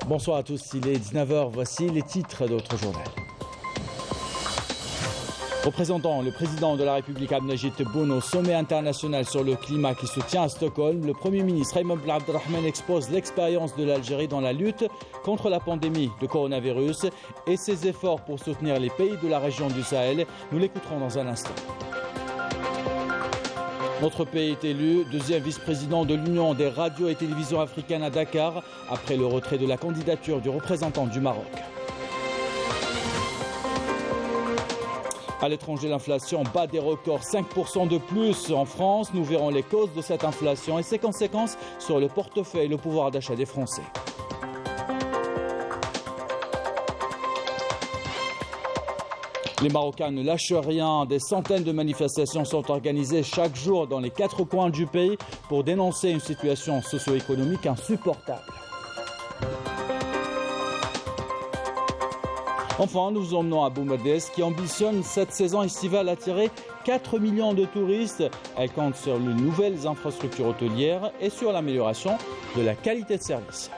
Bonsoir à tous, il est 19h, voici les titres de notre journal. Représentant le président de la République Abdelmajid Tebboune au sommet international sur le climat qui se tient à Stockholm, le Premier ministre Ayman Ben Abdelrahman expose l'expérience de l'Algérie dans la lutte contre la pandémie de coronavirus et ses efforts pour soutenir les pays de la région du Sahel. Nous l'écouterons dans un instant. Notre pays est élu deuxième vice-président de l'Union des radios et télévisions africaines à Dakar après le retrait de la candidature du représentant du Maroc. À l'étranger, l'inflation bat des records, 5% de plus en France. Nous verrons les causes de cette inflation et ses conséquences sur le portefeuille et le pouvoir d'achat des Français. Les Marocains ne lâchent rien. Des centaines de manifestations sont organisées chaque jour dans les 4 coins du pays pour dénoncer une situation socio-économique insupportable. Enfin, nous vous emmenons à Boumerdès qui ambitionne cette saison estivale attirer 4 millions de touristes. Elle compte sur les nouvelles infrastructures hôtelières et sur l'amélioration de la qualité de service.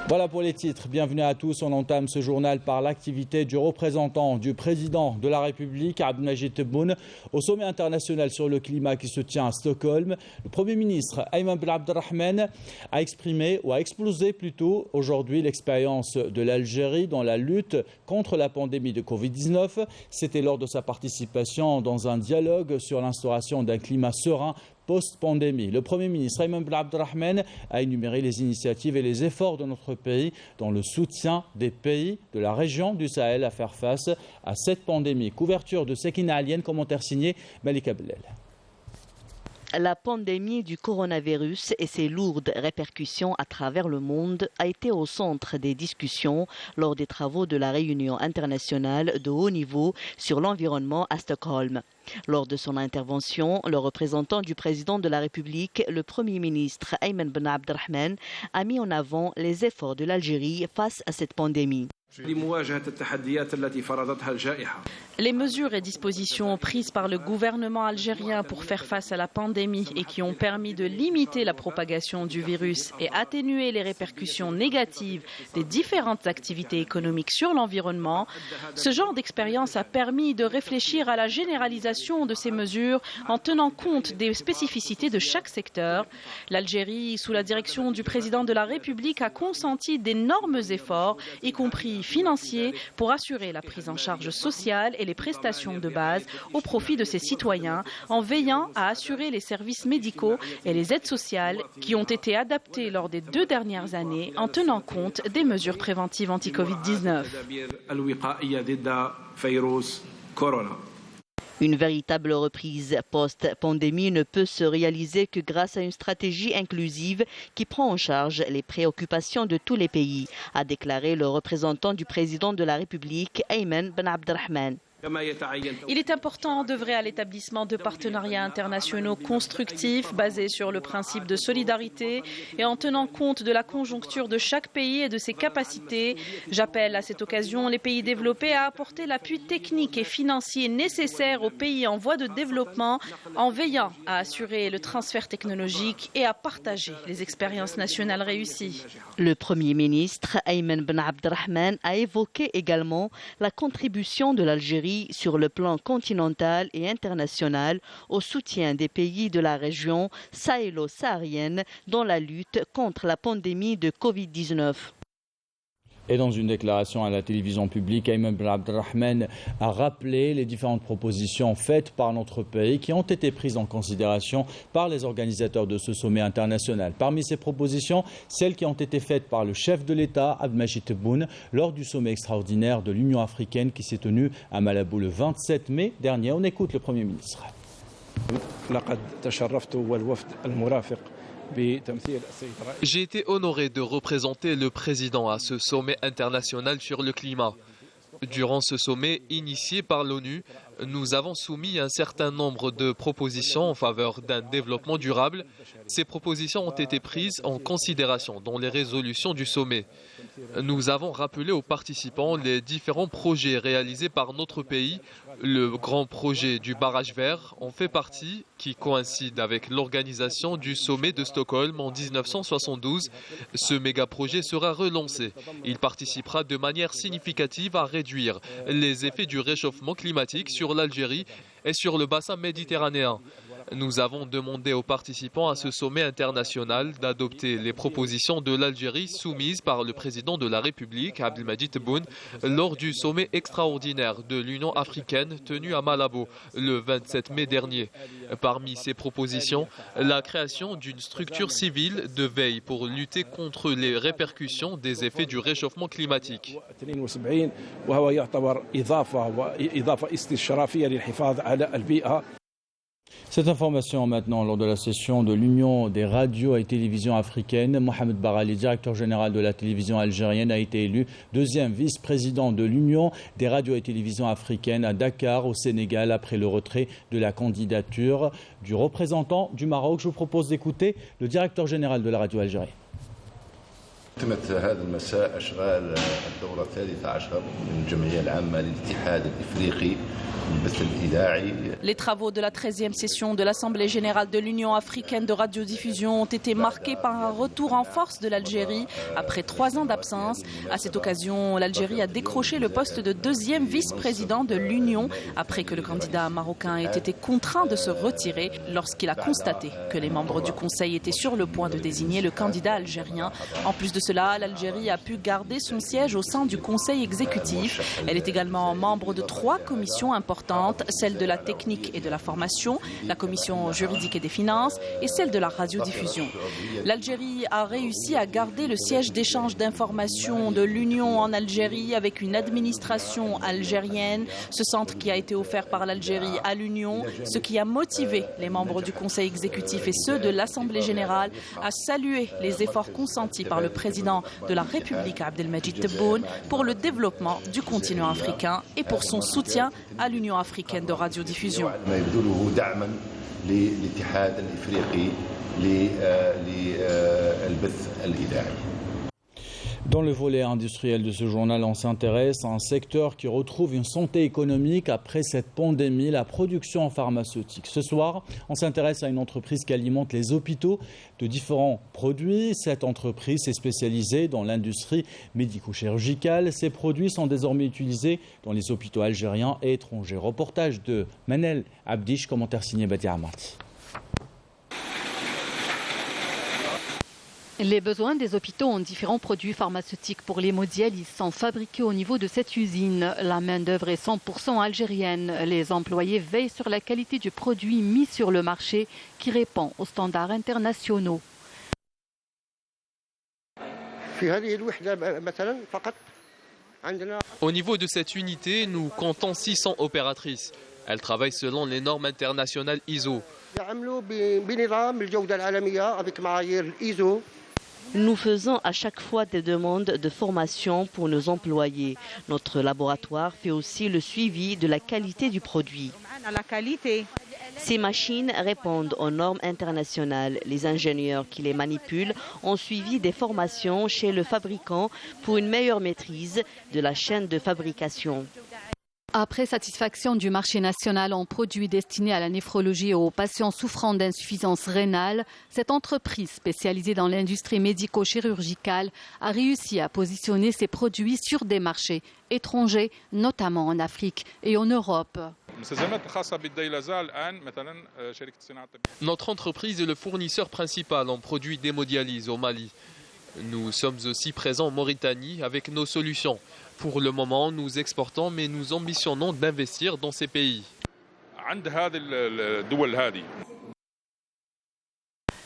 Voilà pour les titres. Bienvenue à tous. On entame ce journal par l'activité du représentant du président de la République, Abdelmajid Tebboune, au sommet international sur le climat qui se tient à Stockholm. Le Premier ministre Ayman Ben Abdelrahman a explosé aujourd'hui l'expérience de l'Algérie dans la lutte contre la pandémie de Covid-19. C'était lors de sa participation dans un dialogue sur l'instauration d'un climat serein post-pandémie. Le Premier ministre Ayman Ben Abdelrahman a énuméré les initiatives et les efforts de notre pays dans le soutien des pays de la région du Sahel à faire face à cette pandémie. Couverture de Sekina Alien, commentaire signé Malika Bellel. La pandémie du coronavirus et ses lourdes répercussions à travers le monde a été au centre des discussions lors des travaux de la réunion internationale de haut niveau sur l'environnement à Stockholm. Lors de son intervention, le représentant du président de la République, le Premier ministre Ayman Ben Abdelrahman, a mis en avant les efforts de l'Algérie face à cette pandémie. Les mesures et dispositions prises par le gouvernement algérien pour faire face à la pandémie et qui ont permis de limiter la propagation du virus et atténuer les répercussions négatives des différentes activités économiques sur l'environnement, ce genre d'expérience a permis de réfléchir à la généralisation de ces mesures en tenant compte des spécificités de chaque secteur. L'Algérie, sous la direction du président de la République, a consenti d'énormes efforts, y compris financiers, pour assurer la prise en charge sociale et les prestations de base au profit de ses citoyens, en veillant à assurer les services médicaux et les aides sociales qui ont été adaptés lors des 2 dernières années en tenant compte des mesures préventives anti-Covid-19. Une véritable reprise post-pandémie ne peut se réaliser que grâce à une stratégie inclusive qui prend en charge les préoccupations de tous les pays, a déclaré le représentant du président de la République, Ayman Ben Abdelrahman. Il est important d'œuvrer à l'établissement de partenariats internationaux constructifs basés sur le principe de solidarité et en tenant compte de la conjoncture de chaque pays et de ses capacités. J'appelle à cette occasion les pays développés à apporter l'appui technique et financier nécessaire aux pays en voie de développement en veillant à assurer le transfert technologique et à partager les expériences nationales réussies. Le Premier ministre Ayman Ben Abdelrahman a évoqué également la contribution de l'Algérie sur le plan continental et international au soutien des pays de la région sahélo-saharienne dans la lutte contre la pandémie de Covid-19. Et dans une déclaration à la télévision publique, Ayman Ben Abdelrahman a rappelé les différentes propositions faites par notre pays qui ont été prises en considération par les organisateurs de ce sommet international. Parmi ces propositions, celles qui ont été faites par le chef de l'État, Abdelmajid Tebboune, lors du sommet extraordinaire de l'Union africaine qui s'est tenu à Malabo le 27 mai dernier. On écoute le Premier ministre. J'ai été honoré de représenter le président à ce sommet international sur le climat. Durant ce sommet initié par l'ONU, Nous avons soumis un certain nombre de propositions en faveur d'un développement durable. Ces propositions ont été prises en considération dans les résolutions du sommet. Nous avons rappelé aux participants les différents projets réalisés par notre pays. Le grand projet du barrage vert en fait partie, qui coïncide avec l'organisation du sommet de Stockholm en 1972. Ce méga-projet sera relancé. Il participera de manière significative à réduire les effets du réchauffement climatique sur l'Algérie et sur le bassin méditerranéen. Nous avons demandé aux participants à ce sommet international d'adopter les propositions de l'Algérie soumises par le président de la République, Abdelmadjid Tebboune, lors du sommet extraordinaire de l'Union africaine tenu à Malabo le 27 mai dernier. Parmi ces propositions, la création d'une structure civile de veille pour lutter contre les répercussions des effets du réchauffement climatique. Cette information maintenant lors de la session de l'Union des radios et télévisions africaines. Mohamed Barali, directeur général de la télévision algérienne, a été élu deuxième vice-président de l'Union des radios et télévisions africaines à Dakar, au Sénégal, après le retrait de la candidature du représentant du Maroc. Je vous propose d'écouter le directeur général de la radio algérienne. هذا المساء أشغال الدورة 13 من الجمعية العامة للاتحاد الإفريقي. Les travaux de la 13e session de l'Assemblée générale de l'Union africaine de radiodiffusion ont été marqués par un retour en force de l'Algérie après 3 ans d'absence. À cette occasion, l'Algérie a décroché le poste de deuxième vice-président de l'Union après que le candidat marocain ait été contraint de se retirer lorsqu'il a constaté que les membres du Conseil étaient sur le point de désigner le candidat algérien. En plus de cela, l'Algérie a pu garder son siège au sein du Conseil exécutif. Elle est également membre de 3 commissions importantes, celle de la technique et de la formation, la commission juridique et des finances et celle de la radiodiffusion. L'Algérie a réussi à garder le siège d'échange d'informations de l'Union en Algérie avec une administration algérienne, ce centre qui a été offert par l'Algérie à l'Union, ce qui a motivé les membres du Conseil exécutif et ceux de l'Assemblée générale à saluer les efforts consentis par le président de la République Abdelmadjid Tebboune pour le développement du continent africain et pour son soutien à l'Union africaine de radiodiffusion. Dans le volet industriel de ce journal, on s'intéresse à un secteur qui retrouve une santé économique après cette pandémie, la production pharmaceutique. Ce soir, on s'intéresse à une entreprise qui alimente les hôpitaux de différents produits. Cette entreprise est spécialisée dans l'industrie médico-chirurgicale. Ces produits sont désormais utilisés dans les hôpitaux algériens et étrangers. Reportage de Manel Abdish, commentaire signé Badia Amarti. Les besoins des hôpitaux en différents produits pharmaceutiques pour l'hémodialyse sont fabriqués au niveau de cette usine. La main-d'œuvre est 100% algérienne. Les employés veillent sur la qualité du produit mis sur le marché qui répond aux standards internationaux. Au niveau de cette unité, nous comptons 600 opératrices. Elles travaillent selon les normes internationales ISO. Nous faisons à chaque fois des demandes de formation pour nos employés. Notre laboratoire fait aussi le suivi de la qualité du produit. Ces machines répondent aux normes internationales. Les ingénieurs qui les manipulent ont suivi des formations chez le fabricant pour une meilleure maîtrise de la chaîne de fabrication. Après satisfaction du marché national en produits destinés à la néphrologie et aux patients souffrant d'insuffisance rénale, cette entreprise spécialisée dans l'industrie médico-chirurgicale a réussi à positionner ses produits sur des marchés étrangers, notamment en Afrique et en Europe. Notre entreprise est le fournisseur principal en produits d'hémodialyse au Mali. Nous sommes aussi présents en Mauritanie avec nos solutions. Pour le moment, nous exportons, mais nous ambitionnons d'investir dans ces pays.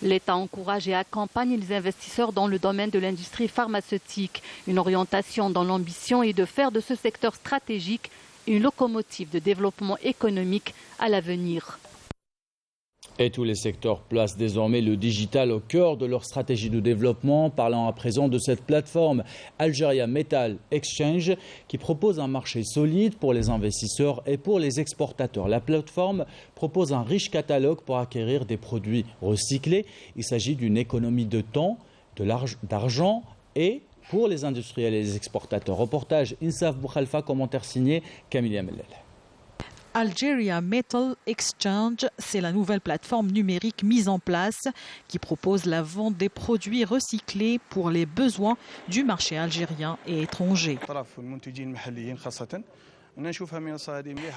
L'État encourage et accompagne les investisseurs dans le domaine de l'industrie pharmaceutique. Une orientation dont l'ambition est de faire de ce secteur stratégique une locomotive de développement économique à l'avenir. Et tous les secteurs placent désormais le digital au cœur de leur stratégie de développement. Parlons à présent de cette plateforme Algeria Metal Exchange qui propose un marché solide pour les investisseurs et pour les exportateurs. La plateforme propose un riche catalogue pour acquérir des produits recyclés. Il s'agit d'une économie de temps, d'argent et pour les industriels et les exportateurs. Reportage Insaf Boukhalfa, commentaire signé Camille Mellel. Algeria Metal Exchange, c'est la nouvelle plateforme numérique mise en place qui propose la vente des produits recyclés pour les besoins du marché algérien et étranger.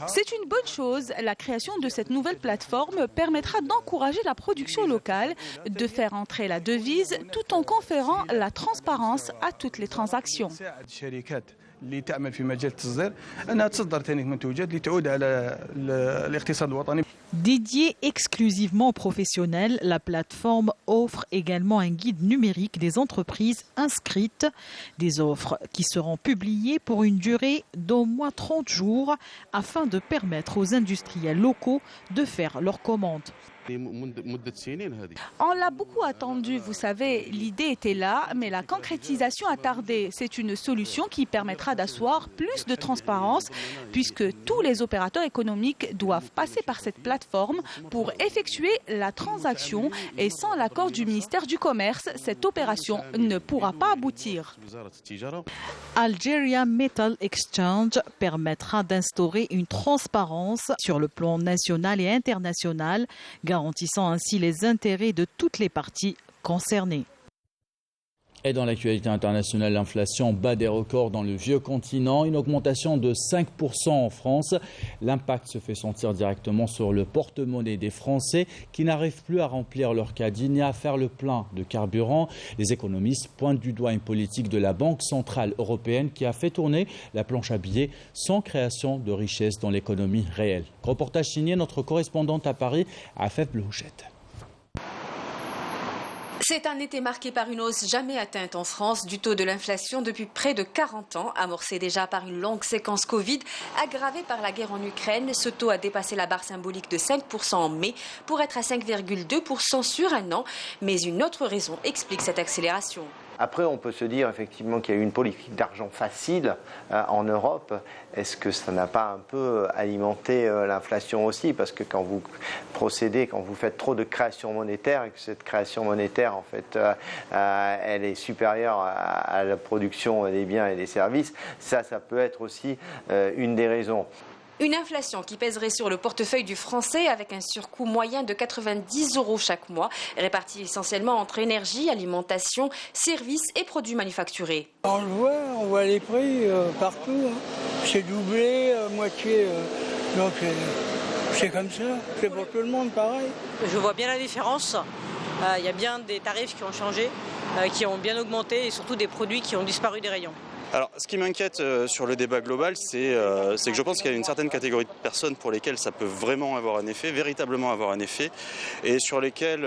C'est une bonne chose. La création de cette nouvelle plateforme permettra d'encourager la production locale, de faire entrer la devise tout en conférant la transparence à toutes les transactions. اللي تعمل في مجال التصدير أنها تصدر ثاني منتوجات لتعود على الاقتصاد الوطني. Dédiée exclusivement aux professionnels, la plateforme offre également un guide numérique des entreprises inscrites, des offres qui seront publiées pour une durée d'au moins 30 jours afin de permettre aux industriels locaux de faire leurs commandes. On l'a beaucoup attendu, vous savez, l'idée était là, mais la concrétisation a tardé. C'est une solution qui permettra d'asseoir plus de transparence puisque tous les opérateurs économiques doivent passer par cette plateforme pour effectuer la transaction et sans l'accord du ministère du Commerce, cette opération ne pourra pas aboutir. Algeria Metal Exchange permettra d'instaurer une transparence sur le plan national et international, garantissant ainsi les intérêts de toutes les parties concernées. Et dans l'actualité internationale, l'inflation bat des records dans le vieux continent, une augmentation de 5% en France. L'impact se fait sentir directement sur le porte-monnaie des Français qui n'arrivent plus à remplir leur caddie ni à faire le plein de carburant. Les économistes pointent du doigt une politique de la Banque centrale européenne qui a fait tourner la planche à billets sans création de richesse dans l'économie réelle. Reportage signé notre correspondante à Paris, Afef Blouchette. C'est un été marqué par une hausse jamais atteinte en France du taux de l'inflation depuis près de 40 ans, amorcé déjà par une longue séquence Covid, aggravée par la guerre en Ukraine. Ce taux a dépassé la barre symbolique de 5% en mai pour être à 5,2% sur un an. Mais une autre raison explique cette accélération. Après, on peut se dire effectivement qu'il y a eu une politique d'argent facile en Europe. Est-ce que ça n'a pas un peu alimenté l'inflation aussi? Parce que quand vous faites trop de création monétaire et que cette création monétaire, en fait, elle est supérieure à la production des biens et des services, ça peut être aussi une des raisons. Une inflation qui pèserait sur le portefeuille du Français avec un surcoût moyen de 90 € chaque mois, réparti essentiellement entre énergie, alimentation, services et produits manufacturés. On voit les prix partout. C'est doublé, moitié. Donc c'est comme ça. C'est pour tout le monde pareil. Je vois bien la différence. Il y a bien des tarifs qui ont changé, qui ont bien augmenté et surtout des produits qui ont disparu des rayons. Alors, ce qui m'inquiète sur le débat global, c'est que je pense qu'il y a une certaine catégorie de personnes pour lesquelles ça peut vraiment avoir un effet, véritablement avoir un effet, et sur lesquelles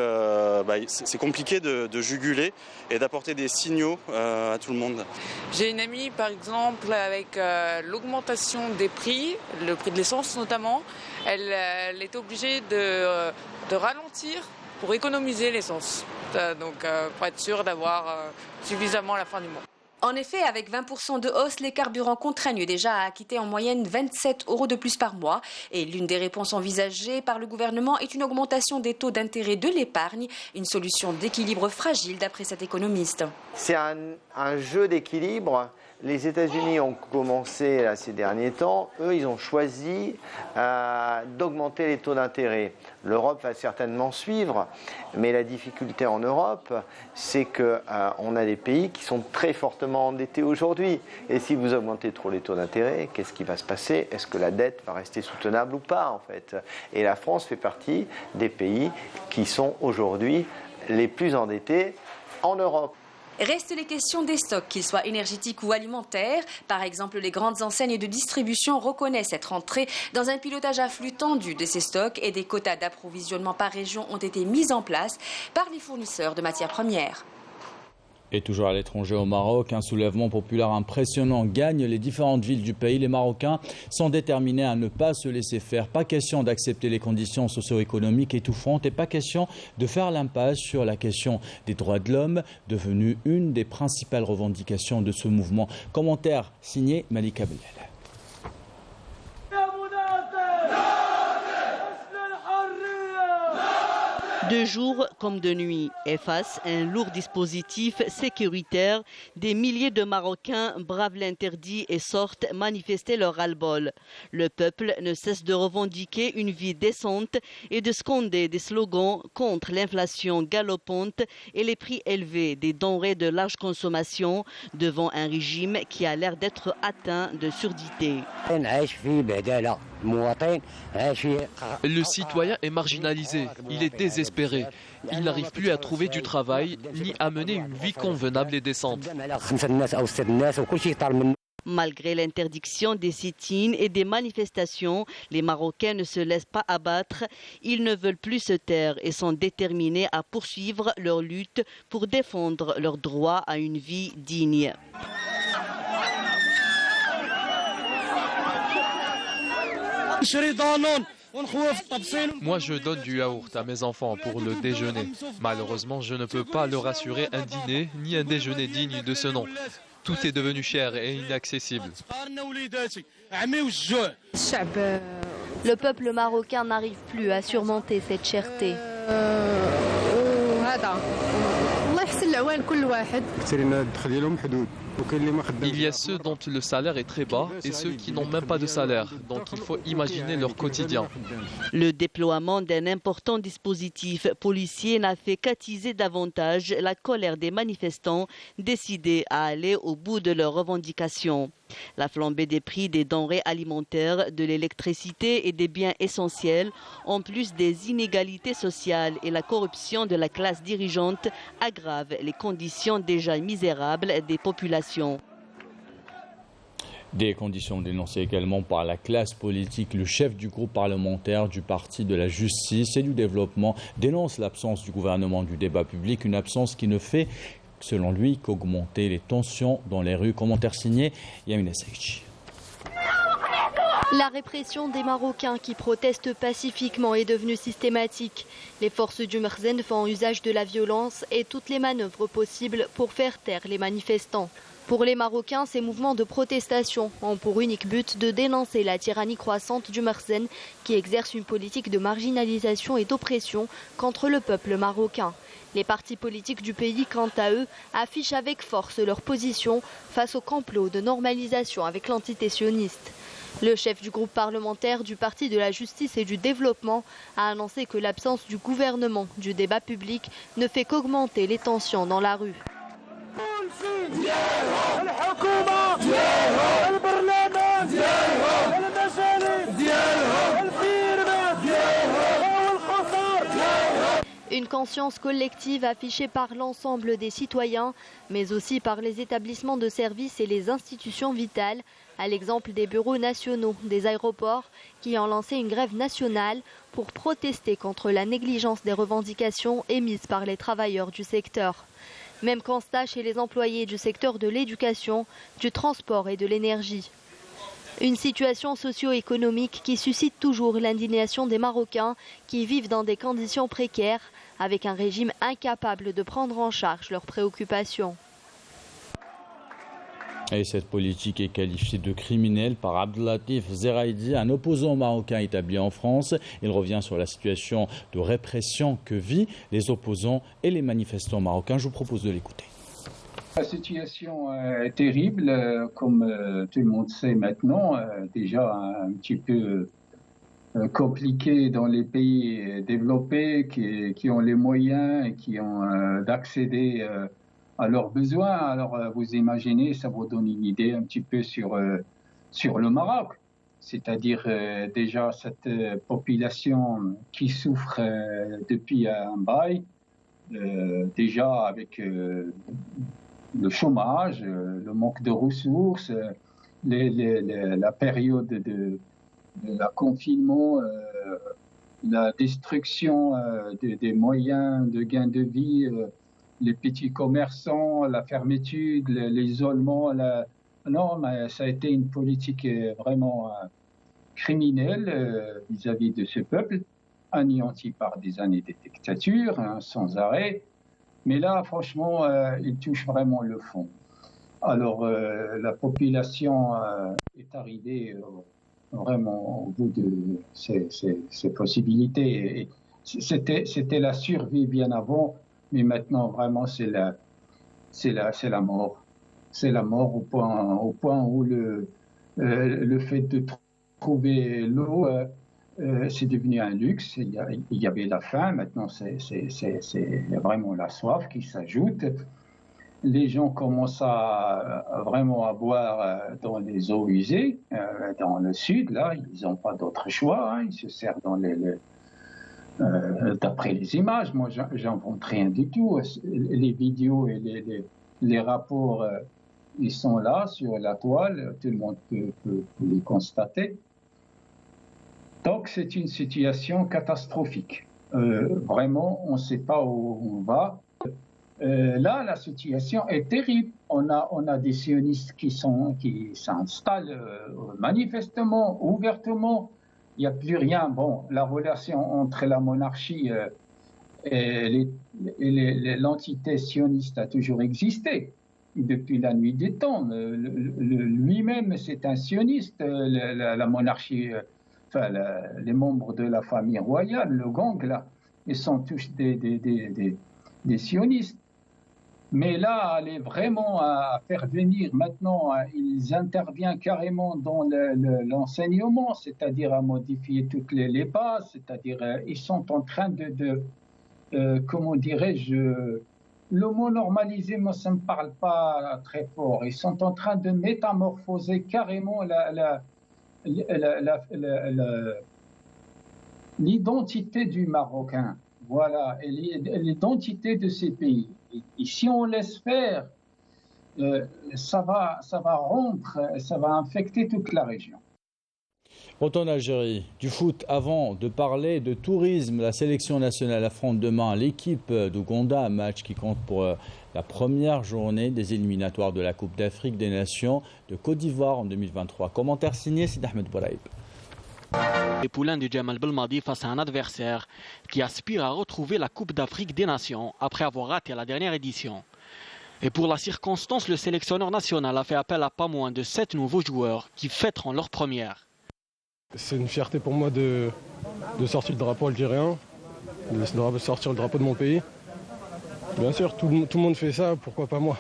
c'est compliqué de juguler et d'apporter des signaux à tout le monde. J'ai une amie, par exemple, avec l'augmentation des prix, le prix de l'essence notamment, elle est obligée de ralentir pour économiser l'essence, donc pour être sûre d'avoir suffisamment à la fin du mois. En effet, avec 20% de hausse, les carburants contraignent déjà à acquitter en moyenne 27 € de plus par mois. Et l'une des réponses envisagées par le gouvernement est une augmentation des taux d'intérêt de l'épargne, une solution d'équilibre fragile d'après cet économiste. C'est un jeu d'équilibre. Les États-Unis ont commencé ces derniers temps, eux ils ont choisi d'augmenter les taux d'intérêt. L'Europe va certainement suivre, mais la difficulté en Europe, c'est qu'on a des pays qui sont très fortement endettés aujourd'hui. Et si vous augmentez trop les taux d'intérêt, qu'est-ce qui va se passer? Est-ce que la dette va rester soutenable ou pas en fait? Et la France fait partie des pays qui sont aujourd'hui les plus endettés en Europe. Restent les questions des stocks, qu'ils soient énergétiques ou alimentaires. Par exemple, les grandes enseignes de distribution reconnaissent être entrées dans un pilotage à flux tendu de ces stocks et des quotas d'approvisionnement par région ont été mis en place par les fournisseurs de matières premières. Et toujours à l'étranger au Maroc, un soulèvement populaire impressionnant gagne les différentes villes du pays. Les Marocains sont déterminés à ne pas se laisser faire. Pas question d'accepter les conditions socio-économiques étouffantes et pas question de faire l'impasse sur la question des droits de l'homme, devenue une des principales revendications de ce mouvement. Commentaire signé Malika Bellel. 2 jours comme de nuit. Et face à un lourd dispositif sécuritaire, des milliers de Marocains bravent l'interdit et sortent manifester leur ras-le-bol. Le peuple ne cesse de revendiquer une vie décente et de scander des slogans contre l'inflation galopante et les prix élevés des denrées de large consommation devant un régime qui a l'air d'être atteint de surdité. Le citoyen est marginalisé, il est désespéré. Il n'arrive plus à trouver du travail ni à mener une vie convenable et décente. Malgré l'interdiction des sit-ins et des manifestations, les Marocains ne se laissent pas abattre. Ils ne veulent plus se taire et sont déterminés à poursuivre leur lutte pour défendre leur droit à une vie digne. Moi, je donne du yaourt à mes enfants pour le déjeuner. Malheureusement, je ne peux pas leur assurer un dîner ni un déjeuner digne de ce nom. Tout est devenu cher et inaccessible. Le peuple marocain n'arrive plus à surmonter cette cherté. Il y a ceux dont le salaire est très bas et ceux qui n'ont même pas de salaire. Donc il faut imaginer leur quotidien. Le déploiement d'un important dispositif policier n'a fait qu'attiser davantage la colère des manifestants décidés à aller au bout de leurs revendications. La flambée des prix des denrées alimentaires, de l'électricité et des biens essentiels, en plus des inégalités sociales et la corruption de la classe dirigeante, aggravent les conditions déjà misérables des populations. Des conditions dénoncées également par la classe politique. Le chef du groupe parlementaire du Parti de la Justice et du Développement dénonce l'absence du gouvernement du débat public, une absence qui ne fait, selon lui, qu'augmenter les tensions dans les rues. Commentaire signé Yamina Sekchi. La répression des Marocains qui protestent pacifiquement est devenue systématique. Les forces du Merzen font usage de la violence et toutes les manœuvres possibles pour faire taire les manifestants. Pour les Marocains, ces mouvements de protestation ont pour unique but de dénoncer la tyrannie croissante du Merzen qui exerce une politique de marginalisation et d'oppression contre le peuple marocain. Les partis politiques du pays, quant à eux, affichent avec force leur position face au complot de normalisation avec l'entité sioniste. Le chef du groupe parlementaire du Parti de la Justice et du Développement a annoncé que l'absence du gouvernement du débat public ne fait qu'augmenter les tensions dans la rue. Une conscience collective affichée par l'ensemble des citoyens, mais aussi par les établissements de services et les institutions vitales, à l'exemple des bureaux nationaux des aéroports qui ont lancé une grève nationale pour protester contre la négligence des revendications émises par les travailleurs du secteur. Même constat chez les employés du secteur de l'éducation, du transport et de l'énergie. Une situation socio-économique qui suscite toujours l'indignation des Marocains qui vivent dans des conditions précaires avec un régime incapable de prendre en charge leurs préoccupations. Et cette politique est qualifiée de criminelle par Abdelatif Zeraidi, un opposant marocain établi en France. Il revient sur la situation de répression que vivent les opposants et les manifestants marocains. Je vous propose de l'écouter. La situation est terrible, comme tout le monde sait maintenant, déjà un petit peu compliqué dans les pays développés qui ont les moyens et qui ont d'accéder à leurs besoins. Alors vous imaginez, ça vous donne une idée un petit peu sur le Maroc, c'est-à-dire déjà cette population qui souffre depuis un bail, déjà avec le chômage, le manque de ressources, la période de la confinement, la destruction des moyens de gain de vie les petits commerçants, la fermeture, l'isolement. Non, mais ça a été une politique vraiment criminelle vis-à-vis de ce peuple, anéanti par des années de dictature, sans arrêt. Mais là, franchement, il touche vraiment le fond. Alors, la population est arrivée vraiment au bout de ses possibilités. Et c'était la survie bien avant, mais maintenant, vraiment, c'est la mort. C'est la mort au point où le fait de trouver l'eau, c'est devenu un luxe. Il y avait la faim, maintenant c'est vraiment la soif qui s'ajoute. Les gens commencent vraiment à boire dans les eaux usées. Dans le sud, là, ils n'ont pas d'autre choix. Ils se servent d'après les images. Moi, j'invente rien du tout. Les vidéos et les rapports, ils sont là sur la toile. Tout le monde peut les constater. Donc, c'est une situation catastrophique. Vraiment, on ne sait pas où on va. Là, la situation est terrible. On a des sionistes qui s'installent manifestement, ouvertement. Il n'y a plus rien. Bon, la relation entre la monarchie et l'entité sioniste a toujours existé depuis la nuit des temps. Lui-même, c'est un sioniste, la monarchie. Enfin, les membres de la famille royale, le gang, là, ils sont tous des sionistes. Mais là, aller vraiment à faire venir maintenant, ils interviennent carrément dans l'enseignement, c'est-à-dire à modifier toutes les bases, c'est-à-dire ils sont en train comment dirais-je, le mot normalisé, moi, ça ne me parle pas très fort. Ils sont en train de métamorphoser carrément l'identité du Marocain, voilà, et l'identité de ces pays. Et si on laisse faire, ça va rompre, ça va infecter toute la région. Retourne en Algérie. Du foot, avant de parler de tourisme, la sélection nationale affronte demain l'équipe d'Ouganda, un match qui compte pour la première journée des éliminatoires de la Coupe d'Afrique des Nations de Côte d'Ivoire en 2023. Commentaire signé Sid Ahmed Bouraïb. Les poulains du Djemal Belmadi face à un adversaire qui aspire à retrouver la Coupe d'Afrique des Nations après avoir raté la dernière édition. Et pour la circonstance, le sélectionneur national a fait appel à pas moins de 7 nouveaux joueurs qui fêteront leur première. C'est une fierté pour moi de sortir le drapeau algérien, de sortir le drapeau de mon pays. Bien sûr, tout le monde fait ça, pourquoi pas moi,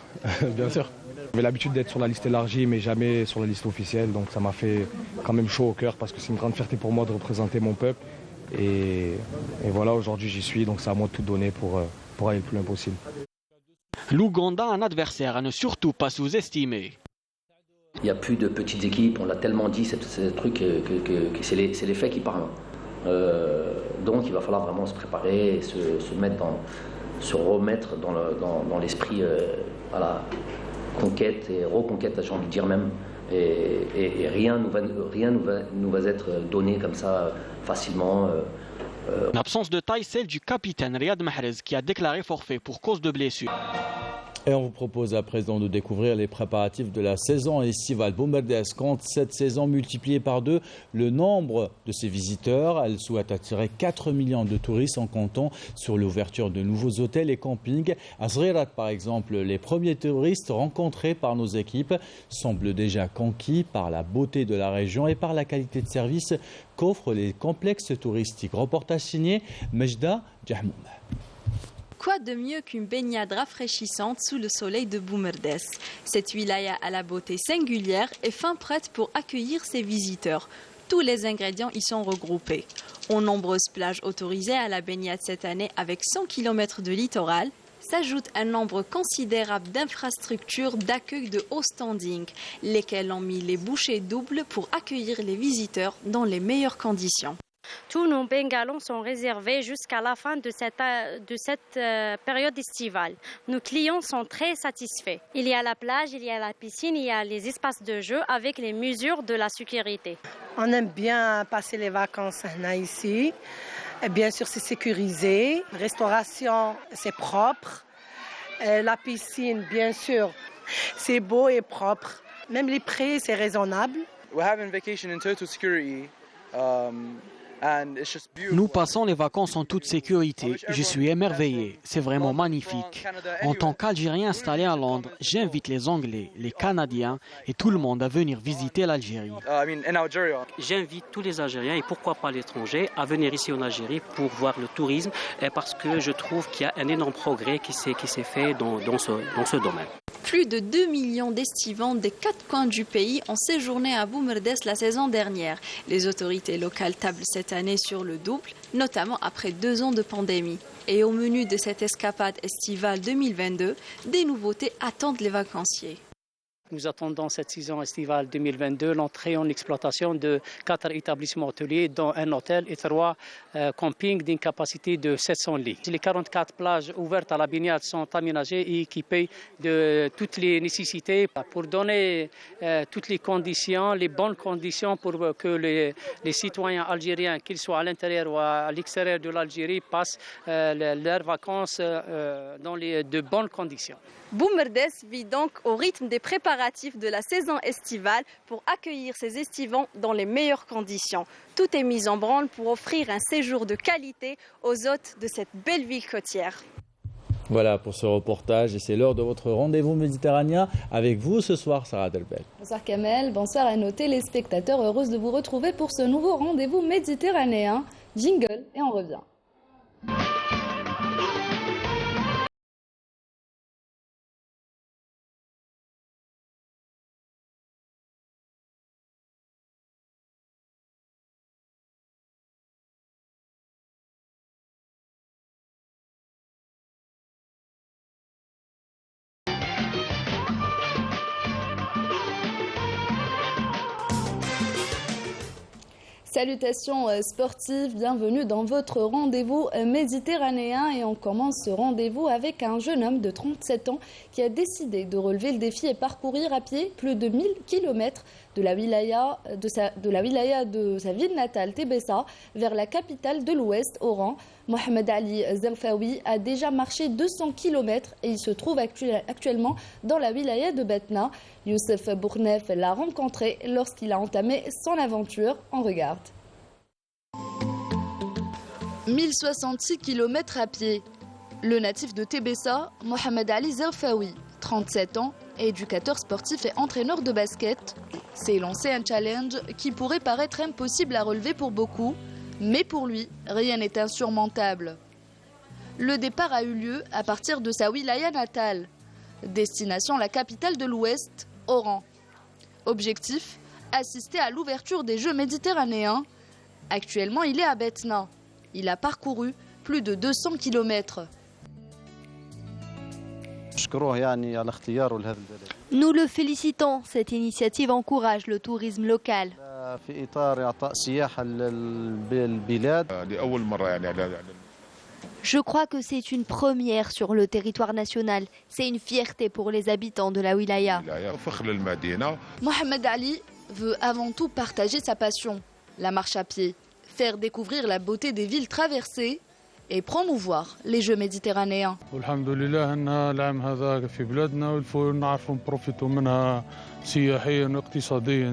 bien sûr. J'avais l'habitude d'être sur la liste élargie, mais jamais sur la liste officielle, donc ça m'a fait quand même chaud au cœur parce que c'est une grande fierté pour moi de représenter mon peuple. Et voilà, aujourd'hui j'y suis, donc c'est à moi de tout donner pour aller le plus loin possible. L'Ouganda, un adversaire à ne surtout pas sous-estimer. Il n'y a plus de petites équipes, on l'a tellement dit, c'est truc que c'est les faits qui parlent. Donc il va falloir vraiment se préparer et se remettre dans l'esprit à la conquête et reconquête, j'ai envie de dire même. Et rien nous va être donné comme ça facilement. L'absence de taille, celle du capitaine Riyad Mahrez qui a déclaré forfait pour cause de blessure. Et on vous propose à présent de découvrir les préparatifs de la saison estivale. Boumerdès compte cette saison multipliée par 2 le nombre de ses visiteurs. Elle souhaite attirer 4 millions de touristes en comptant sur l'ouverture de nouveaux hôtels et campings. À Zrirat, par exemple, les premiers touristes rencontrés par nos équipes semblent déjà conquis par la beauté de la région et par la qualité de service qu'offrent les complexes touristiques. Reportage signé Mejda Djahmoum. Quoi de mieux qu'une baignade rafraîchissante sous le soleil de Boumerdès? Cette wilaya à la beauté singulière est fin prête pour accueillir ses visiteurs. Tous les ingrédients y sont regroupés. Aux nombreuses plages autorisées à la baignade cette année avec 100 km de littoral, s'ajoute un nombre considérable d'infrastructures d'accueil de haut standing, lesquelles ont mis les bouchées doubles pour accueillir les visiteurs dans les meilleures conditions. Tous nos bungalows sont réservés jusqu'à la fin de cette période estivale. Nos clients sont très satisfaits. Il y a la plage, il y a la piscine, il y a les espaces de jeu avec les mesures de la sécurité. On aime bien passer les vacances ici. Et bien sûr, c'est sécurisé. Restauration, c'est propre. La piscine, bien sûr. C'est beau et propre. Même les prix, c'est raisonnable. Nous passons les vacances en toute sécurité. Je suis émerveillé. C'est vraiment magnifique. En tant qu'Algérien installé à Londres, j'invite les Anglais, les Canadiens et tout le monde à venir visiter l'Algérie. J'invite tous les Algériens et pourquoi pas l'étranger à venir ici en Algérie pour voir le tourisme parce que je trouve qu'il y a un énorme progrès qui s'est fait dans ce domaine. Plus de 2 millions d'estivants des 4 coins du pays ont séjourné à Boumerdès la saison dernière. Les autorités locales tablent cette année sur le double, notamment après 2 ans de pandémie. Et au menu de cette escapade estivale 2022, des nouveautés attendent les vacanciers. Nous attendons cette saison estivale 2022 l'entrée en exploitation de 4 établissements hôteliers, dont un hôtel et 3 campings d'une capacité de 700 lits. Les 44 plages ouvertes à la baignade sont aménagées et équipées de toutes les nécessités pour donner toutes les conditions, les bonnes conditions pour que les citoyens algériens, qu'ils soient à l'intérieur ou à l'extérieur de l'Algérie, passent leurs vacances dans de bonnes conditions. Boumerdès vit donc au rythme des préparatifs de la saison estivale pour accueillir ses estivants dans les meilleures conditions. Tout est mis en branle pour offrir un séjour de qualité aux hôtes de cette belle ville côtière. Voilà pour ce reportage et c'est l'heure de votre rendez-vous méditerranéen avec vous ce soir, Sarah Delbel. Bonsoir Kamel, bonsoir à nos téléspectateurs, heureuse de vous retrouver pour ce nouveau rendez-vous méditerranéen. Jingle et on revient. Salutations sportives, bienvenue dans votre rendez-vous méditerranéen et on commence ce rendez-vous avec un jeune homme de 37 ans qui a décidé de relever le défi et parcourir à pied plus de 1000 km de la wilaya de sa ville natale Tébessa vers la capitale de l'Ouest, Oran. Mohamed Ali Zerfaoui a déjà marché 200 km et il se trouve actuellement dans la wilaya de Batna. Youssef Bournef l'a rencontré lorsqu'il a entamé son aventure. On regarde. 1066 km à pied. Le natif de Tébessa, Mohamed Ali Zerfaoui, 37 ans, éducateur sportif et entraîneur de basket, s'est lancé un challenge qui pourrait paraître impossible à relever pour beaucoup, mais pour lui, rien n'est insurmontable. Le départ a eu lieu à partir de sa wilaya natale. Destination la capitale de l'Ouest, Oran. Objectif, assister à l'ouverture des Jeux méditerranéens. Actuellement, il est à Batna. Il a parcouru plus de 200 km. Nous le félicitons. Cette initiative encourage le tourisme local. Je crois que c'est une première sur le territoire national. C'est une fierté pour les habitants de la wilaya. Mohamed Ali veut avant tout partager sa passion, la marche à pied, faire découvrir la beauté des villes traversées et promouvoir les Jeux méditerranéens.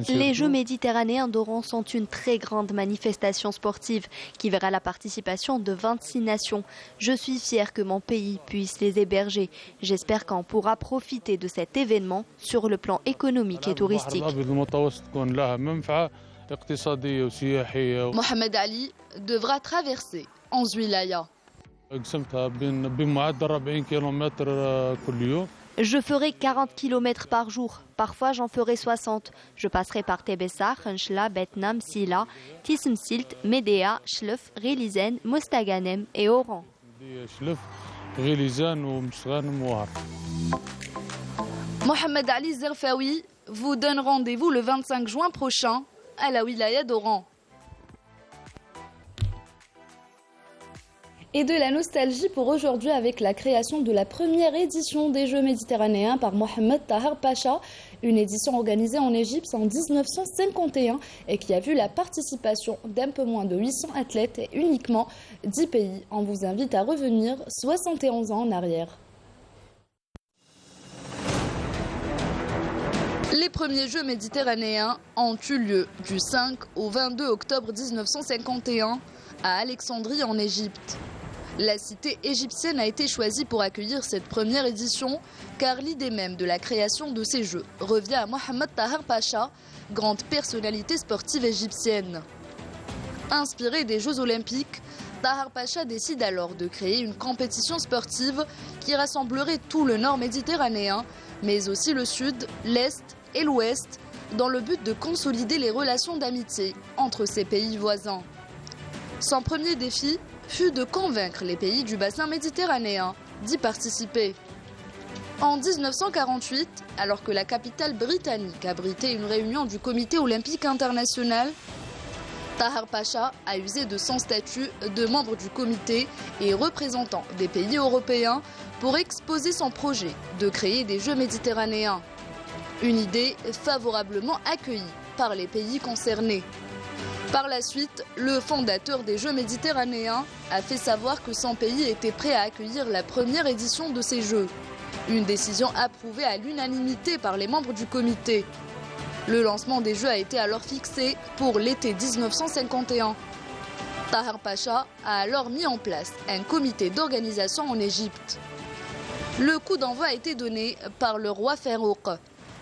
Les Jeux méditerranéens d'Oran sont une très grande manifestation sportive qui verra la participation de 26 nations. Je suis fier que mon pays puisse les héberger. J'espère qu'on pourra profiter de cet événement sur le plan économique et touristique. Mohamed Ali devra traverser 11 wilayas. Je ferai 40 km par jour. Parfois, j'en ferai 60. Je passerai par Tébessa, Khenchla, Betnam, Sila, Tismsilt, Médéa, Chlef, Rélizen, Mostaganem et Oran. Mohamed Ali Zerfaoui vous donne rendez-vous le 25 juin prochain à la wilaya d'Oran. Et de la nostalgie pour aujourd'hui avec la création de la première édition des Jeux méditerranéens par Mohamed Tahar Pacha, une édition organisée en Égypte en 1951 et qui a vu la participation d'un peu moins de 800 athlètes et uniquement 10 pays. On vous invite à revenir 71 ans en arrière. premiers Jeux méditerranéens ont eu lieu du 5 au 22 octobre 1951 à Alexandrie en Égypte. La cité égyptienne a été choisie pour accueillir cette première édition car l'idée même de la création de ces Jeux revient à Mohamed Tahar Pacha, grande personnalité sportive égyptienne. Inspiré des Jeux olympiques, Tahar Pacha décide alors de créer une compétition sportive qui rassemblerait tout le nord méditerranéen, mais aussi le sud, l'est et l'ouest, dans le but de consolider les relations d'amitié entre ces pays voisins. Son premier défi fut de convaincre les pays du bassin méditerranéen d'y participer. En 1948, alors que la capitale britannique abritait une réunion du Comité olympique international, Tahar Pacha a usé de son statut de membre du comité et représentant des pays européens pour exposer son projet de créer des Jeux méditerranéens. Une idée favorablement accueillie par les pays concernés. Par la suite, le fondateur des Jeux méditerranéens a fait savoir que son pays était prêt à accueillir la première édition de ces Jeux. Une décision approuvée à l'unanimité par les membres du comité. Le lancement des Jeux a été alors fixé pour l'été 1951. Tahar Pacha a alors mis en place un comité d'organisation en Égypte. Le coup d'envoi a été donné par le roi Farouk.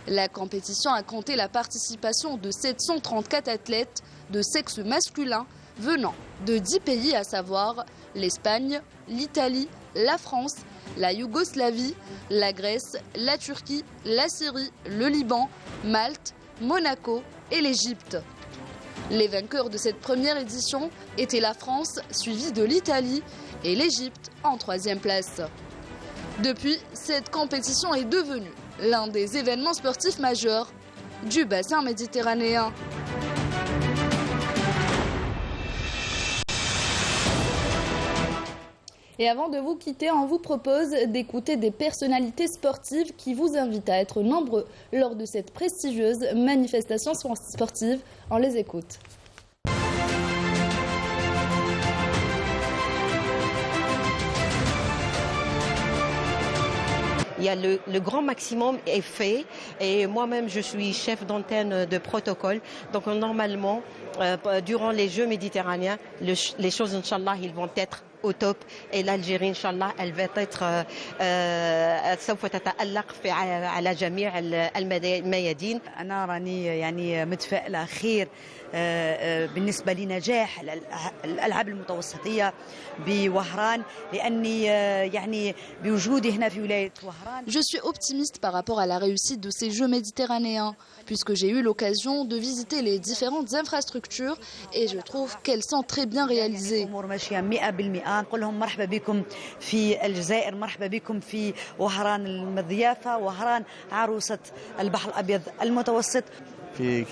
La compétition a compté la participation de 734 athlètes de sexe masculin venant de 10 pays, à savoir l'Espagne, l'Italie, la France, la Yougoslavie, la Grèce, la Turquie, la Syrie, le Liban, Malte, Monaco et l'Égypte. Les vainqueurs de cette première édition étaient la France, suivie de l'Italie et l'Égypte en 3e place. Depuis, cette compétition est devenue l'un des événements sportifs majeurs du bassin méditerranéen. Et avant de vous quitter, on vous propose d'écouter des personnalités sportives qui vous invitent à être nombreux lors de cette prestigieuse manifestation sportive. On les écoute. Il y a le grand maximum est fait et moi-même je suis chef d'antenne de protocole. Donc normalement, durant les Jeux méditerranéens, les choses, Inch'Allah, ils vont être au top et l'Algérie, Inch'Allah, elle va être سوف تتألق على جميع الميادين. أنا راني يعني متفائلة خير بالنسبة لنجاح الألعاب المتوسطية بوهران لأني يعني بوجودي هنا في ولاية وهران. Je suis optimiste par rapport à la réussite de ces Jeux méditerranéens puisque j'ai eu l'occasion de visiter les différentes infrastructures et je trouve qu'elles sont très bien réalisées. نقول لهم مرحبا بكم في الجزائر، مرحبا بكم في وهران المضيافة، وهران عروسة البحر الأبيض المتوسط. Je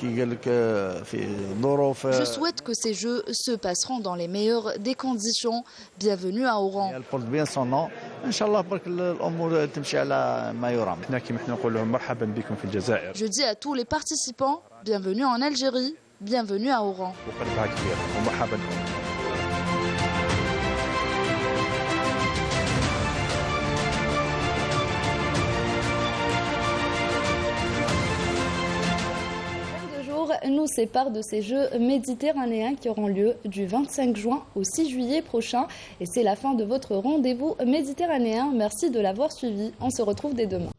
souhaite que ces Jeux se passeront dans les meilleures des conditions. Bienvenue à Oran. Elle porte bien son nom. Inch'Allah برك الأمور تمشي على ما يرام. Je dis à tous les participants, bienvenue en Algérie, bienvenue à Oran. Nous sépare de ces Jeux méditerranéens qui auront lieu du 25 juin au 6 juillet prochain. Et c'est la fin de votre rendez-vous méditerranéen. Merci de l'avoir suivi. On se retrouve dès demain.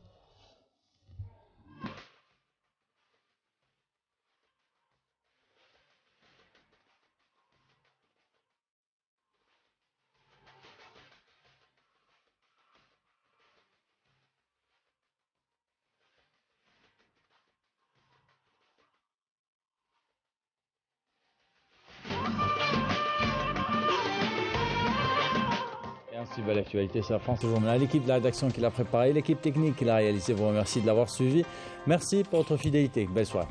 Suivez l'actualité, c'est la France. L'équipe de la rédaction qui l'a préparé, l'équipe technique qui l'a réalisé, vous remercie de l'avoir suivi. Merci pour votre fidélité. Belle soirée.